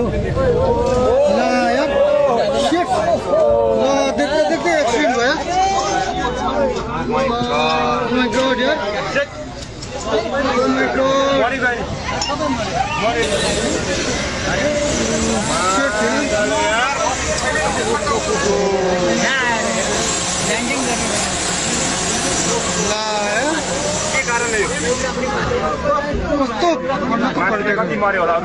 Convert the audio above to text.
ला यार शिट ला देखते देखते एक्सीडेंट हुआ ओह माय गॉड यार ओह माय गॉड मारे होला